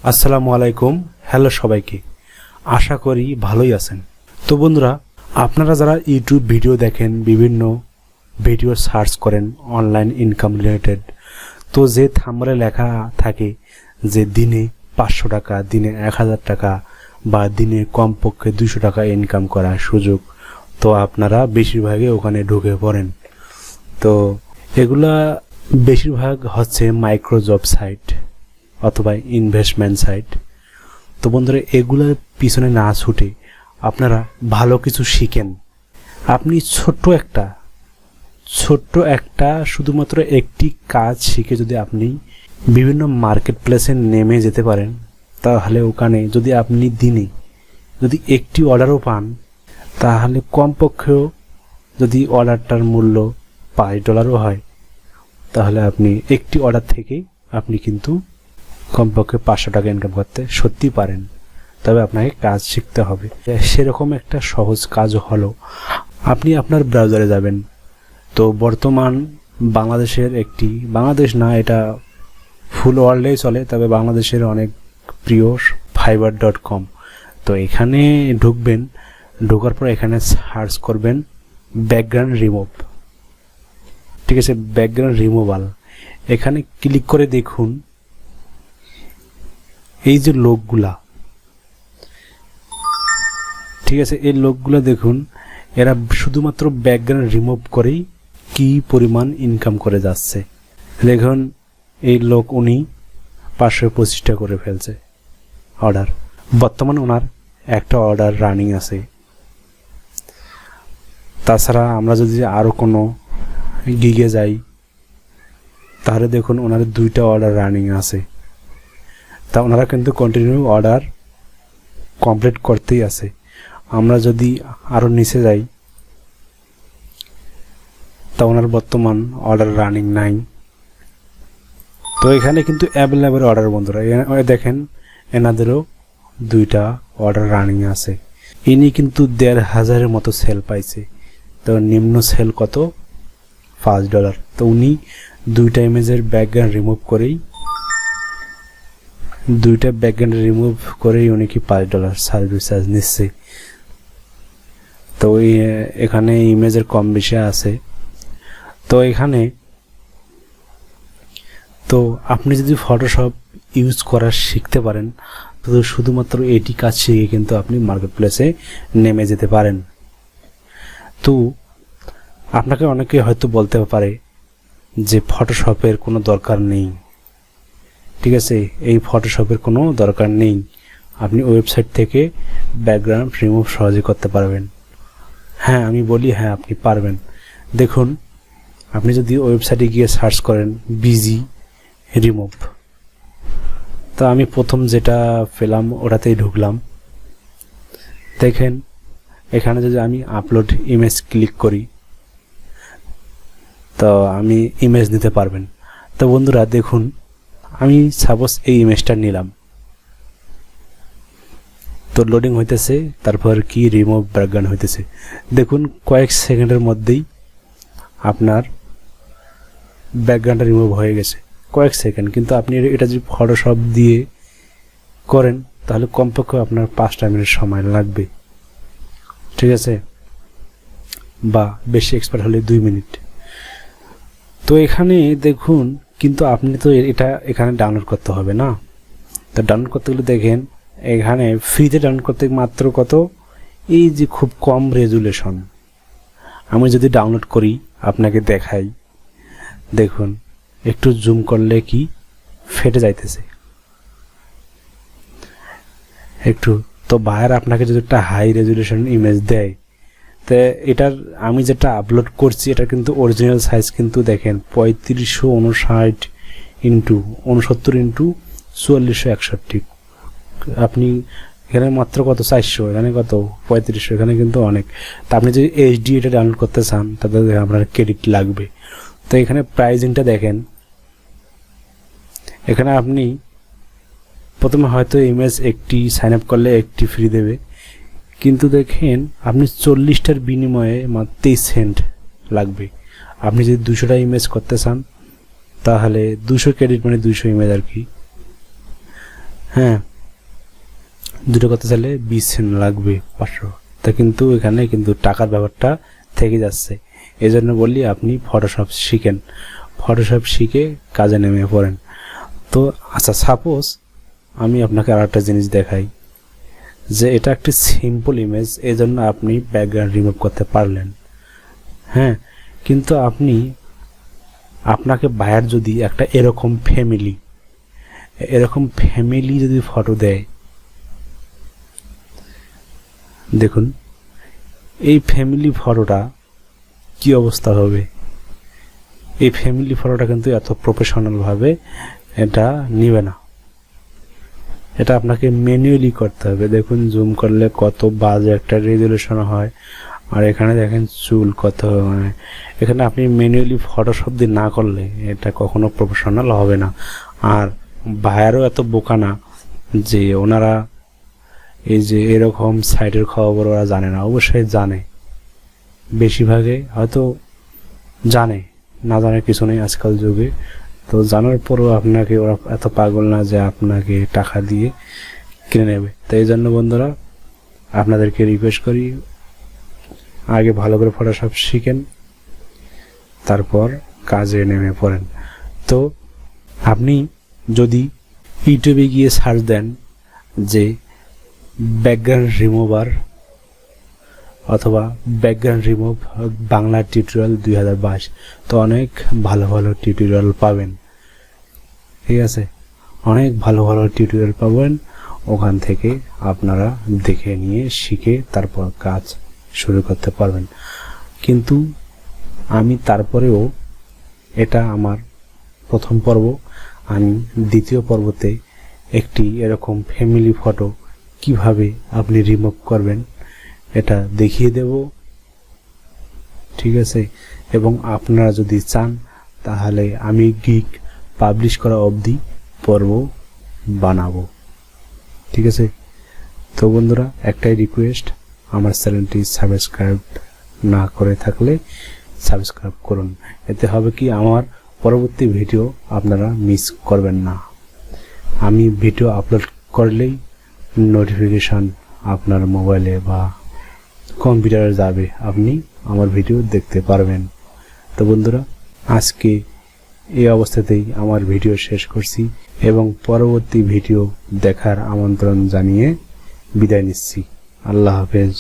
আসসালামু আলাইকুম। হ্যালো সবাইকে, আশা করি ভালোই আছেন। তো বন্ধুরা, আপনারা যারা ইউটিউব ভিডিও দেখেন, বিভিন্ন ভিডিও সার্চ করেন অনলাইন ইনকাম রিলেটেড, তো যে থাম্বনেলে লেখা থাকে যে দিনে 500 টাকা, দিনে 1000 টাকা বা দিনে কমপক্ষে 200 টাকা ইনকাম করার সুযোগ, তো আপনারা বেশিরভাগই ওখানে ঢুকে পড়েন। তো এগুলা বেশিরভাগ হচ্ছে মাইক্রো জব সাইট অথবা ইনভেস্টমেন্ট সাইট। তো বন্ধুরা, এগুলোর পিছনে না ছুটে আপনারা ভালো কিছু শিখেন। আপনি ছোট্ট একটা শুধুমাত্র একটি কাজ শিখে যদি আপনি বিভিন্ন মার্কেট প্লেসে নেমে যেতে পারেন, তাহলে ওখানে যদি আপনি দিনে যদি একটি অর্ডারও পান, তাহলে কমপক্ষেও যদি অর্ডারটার মূল্য $5 হয়, তাহলে আপনি একটি অর্ডার থেকেই আপনি কিন্তু কমপক্ষে 500 টাকা ইনকাম করতে সত্যি পারেন। তবে আপনাকে কাজ শিখতে হবে। সেরকম একটা সহজ কাজ হলো, আপনি আপনার ব্রাউজারে যাবেন। তো বর্তমান বাংলাদেশের বাংলাদেশ না, এটা ফুল ওয়ার্ল্ডেই চলে, তবে বাংলাদেশের অনেক প্রিয় fiverr.com। তো এখানে ঢুকবেন, ঢোকার পর এখানে সার্চ করবেন ব্যাকগ্রাউন্ড রিমুভ। ঠিক আছে, ব্যাকগ্রাউন্ড রিমুভাল। এখানে ক্লিক করে দেখুন এই যে লোকগুলা, ঠিক আছে, এই লোকগুলা দেখুন, এরা শুধুমাত্র ব্যাকগ্রাউন্ড রিমুভ করেই কি পরিমাণ ইনকাম করে যাচ্ছে। দেখুন এই লোক, উনি 525টা করে ফেলছে অর্ডার। বর্তমানে ওনার একটা অর্ডার রানিং আছে। তাছাড়া আমরা যদি আরও কোনো গিগে যাই, তাহলে দেখুন ওনার 2টা অর্ডার রানিং আছে। তা ওনারা কিন্তু কন্টিনিউ অর্ডার কমপ্লিট করতেই আছে। আমরা যদি আরও নিচে যাই, তা ওনার বর্তমান অর্ডার রানিং নাই। তো এখানে কিন্তু অ্যাভেলেবল অর্ডার বন্ধুরা, দেখেন এনাদেরও 2টা অর্ডার রানিং আছে। ইনি কিন্তু 1500-এর মতো সেল পাইছে। তো নিম্ন সেল কত? $5। তো উনি 2টা ইমেজের ব্যাকগ্রাউন্ড রিমুভ করেই উনি কি $5 সার্ভিস চার্জ নিচ্ছে। তো এখানে ইমেজের কম বেশি আছে। তো এখানে তো আপনি যদি ফটোশপ ইউজ করা শিখতে পারেন, তো শুধুমাত্র এটি কাজ শিখে কিন্তু আপনি মার্কেট প্লেসে নেমে যেতে পারেন। তো আপনাকে অনেকে হয়তো বলতে পারে যে ফটোশপের কোনো দরকার নেই। ঠিক আছে, এই ফটোশপের কোনো দরকার নেই, আপনি ওয়েবসাইট থেকে ব্যাকগ্রাউন্ড রিমুভ সহজে করতে পারবেন। হ্যাঁ, আমি বলি হ্যাঁ, আপনি পারবেন। দেখুন, আপনি যদি ওয়েবসাইটে গিয়ে সার্চ করেন বিজি রিমুভ, তো আমি প্রথম যেটা পেলাম ওটাতেই ঢুকলাম। দেখেন এখানে যদি আমি আপলোড ইমেজ ক্লিক করি, তো আমি ইমেজ নিতে পারবেন। তো বন্ধুরা দেখুন, আমি সাপোজ এই ইমেজটা নিলাম, তো লোডিং হইতেছে, তারপর কি রিমুভ ব্যাকগ্রাউন্ড হইতেছে। দেখুন কয়েক সেকেন্ডের মধ্যেই আপনার ব্যাকগ্রাউন্ডটা রিমুভ হয়ে গেছে, কয়েক সেকেন্ড। কিন্তু আপনি এটা যদি ফটোশপ দিয়ে করেন, তাহলে কমপক্ষে আপনার 5টা মিনিট সময় লাগবে। ঠিক আছে, বা বেশি এক্সপার্ট হলে 2 মিনিট। তো এখানে দেখুন, কিন্তু আপনি তো এটা এখানে ডাউনলোড করতে হবে না। তো ডাউনলোড করতে গেলে দেখেন এখানে ফ্রিতে ডাউনলোড করতে মাত্র কত, এই যে খুব কম রেজুলেশন। আমি যদি ডাউনলোড করি আপনাকে দেখাই, দেখুন একটু জুম করলে কি ফেটে যাইতেছে একটু। তো বাইরে আপনাকে যদি একটা হাই রেজুলেশন ইমেজ দেয়, তো এটার আমি যেটা আপলোড করছি এটা কিন্তু অরিজিনাল সাইজ কিন্তু দেখেন 3569 × 69 × 44 × 61। আপনি এখানে মাত্র কত 400, এখানে কত 3500, এখানে কিন্তু অনেক। তা আপনি যদি এইচডি এটা ডাউনলোড করতে চান, তাহলে আপনার ক্রেডিট লাগবে। তো এখানে প্রাইজিংটা দেখেন, এখানে আপনি প্রথমে হয়তো ইমেজ একটি সাইন আপ করলে একটি ফ্রি দেবে, কিন্তু দেখেন আপনি 40টার বিনিময়ে মাত্র 23 সেন্ট লাগবে। আপনি যদি 200টা ইমেজ করতে চান, তাহলে 200 ক্রেডিট মানে 200 ইমেজ আর কি। হ্যাঁ, দুটো করতে চাইলে 20 সেন্ট লাগবে 500, তা কিন্তু এখানে কিন্তু টাকার ব্যাপারটা থেকে যাচ্ছে। এই জন্য বললি আপনি ফটোশপ শিখেন, ফটোশপ শিখে কাজে নেমে পড়েন। তো আচ্ছা, সাপোজ আমি আপনাকে আর একটা জিনিস দেখাই, যে এটা একটি সিম্পল ইমেজ, এই জন্য আপনি ব্যাকগ্রাউন্ড রিমুভ করতে পারলেন। হ্যাঁ, কিন্তু আপনাকে বায়ার যদি একটা এরকম ফ্যামিলি যদি ফটো দেয়, দেখুন এই ফ্যামিলি ফটোটা কি অবস্থা হবে। এই ফ্যামিলি ফটোটা কিন্তু এত প্রফেশনাল ভাবে এটা নিবে না, এটা আপনাকে ম্যানুয়ালি করতে হবে। দেখুন জুম করলে কত বাজে একটা রেজুলেশন হয়, আর এখানে দেখেন চুল কত, মানে এখানে আপনি ম্যানুয়ালি ফটোশপ দিয়ে না করলে এটা কখনো প্রফেশনাল হবে না। আর ভাইয়ারও এত বোকা না যে ওনারা এই যে এরকম সাইটের খবর ওরা জানে না, অবশ্যই জানে, বেশিরভাগে হয়তো জানে, না জানার কিছু নেই আজকাল যুগে। তো জানার পরেও আপনাকে ওরা এত পাগল না যে আপনাকে টাকা দিয়ে কিনে নেবে। তো এই জন্য বন্ধুরা আপনাদেরকে রিকোয়েস্ট করি, আগে ভালো করে ফটোশপ শিখেন, তারপর কাজে নেমে পড়েন। তো আপনি যদি ইউটিউবে গিয়ে সার্চ দেন যে ব্যাকগ্রাউন্ড রিমুভার অথবা ব্যাকগ্রাউন্ড রিমুভ বাংলা টিউটোরিয়াল 2022, তো অনেক ভালো ভালো টিউটোরিয়াল পাবেন। ঠিক আছে, অনেক ভালো ভালো টিউটোরিয়াল পাবেন, ওখান থেকে আপনারা দেখে নিয়ে শিখে তারপর কাজ শুরু করতে পারবেন। কিন্তু আমি তারপরেও, এটা আমার প্রথম পর্ব, আমি দ্বিতীয় পর্বতে একটি এরকম ফ্যামিলি ফটো কিভাবে আপনি রিমুভ করবেন এটা দেখিয়ে দেব। ঠিক আছে, এবং আপনারা যদি চান তাহলে আমি গিগ পাবলিশ করা অবধি পর্ব বানাবো। ঠিক আছে, তো বন্ধুরা একটাই রিকোয়েস্ট, আমার চ্যানেলটি সাবস্ক্রাইব না করে থাকলে সাবস্ক্রাইব করুন। এতে হবে কি, আমার পরবর্তী ভিডিও আপনারা মিস করবেন না। আমি ভিডিও আপলোড করলেই নোটিফিকেশন আপনার মোবাইলে বা কম্পিউটারে যাবে, আপনি আমার ভিডিও দেখতে পারবেন। তো বন্ধুরা আজকে এই অবস্থাতেই আমার ভিডিও শেষ করছি এবং পরবর্তী ভিডিও দেখার আমন্ত্রণ জানিয়ে বিদায় নিচ্ছি। আল্লাহ হাফেজ।